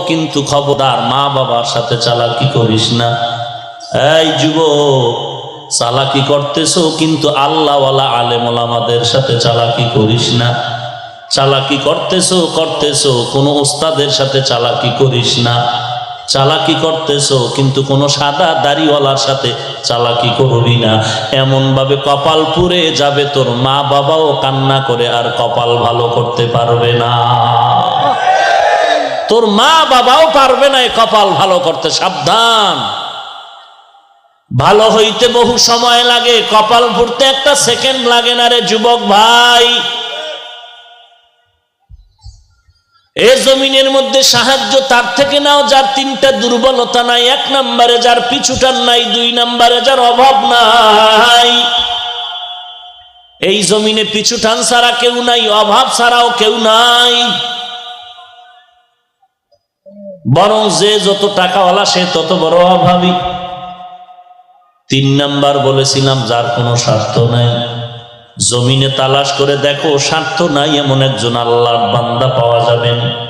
কিন্তু খবরদার মা বাবার সাথে চালাকি করিস না। এই যুবক, চালাকি করতেছো কিন্তু আল্লাহওয়ালা আলেম ওলামাদের সাথে চালাকি করিস না। চালাকি করতেছো কোনো ওস্তাদের সাথে চালাকি করিস না। চালাকি করতেছো কিন্তু কোনো সাদা দাড়িওয়ালার সাথে চালাকি করবি না। এমন ভাবে কপাল পুড়ে যাবে তোর মা বাবাও কান্না করে আর কপাল ভালো করতে পারবে না। তোর মা বাবাও পারবে না এই কপাল ভালো করতে। সাবধান। ভালো হইতে বহু সময় লাগে, কপাল পুড়তে একটা সেকেন্ড লাগে না রে যুবক ভাই। এ জমিনের মধ্যে সাহায্য তার থেকে নাও যার তিনটা দুর্বলতা নাই। এক নম্বরে যার পিছুটান নাই, দুই নম্বরে যার অভাব নাই। এই জমিনে পিছুটান ছাড়া কেউ নাই, অভাব ছাড়াও কেউ নাই। বরং যে যত টাকাওয়ালা সে তত বড় অভাবী। তিন নাম্বার বলেছিলাম যার কোনো স্বার্থ নাই। জমিনে তালাশ করে দেখো, স্বার্থ নাই এমন একজন আল্লাহর বান্দা পাওয়া যাবে না।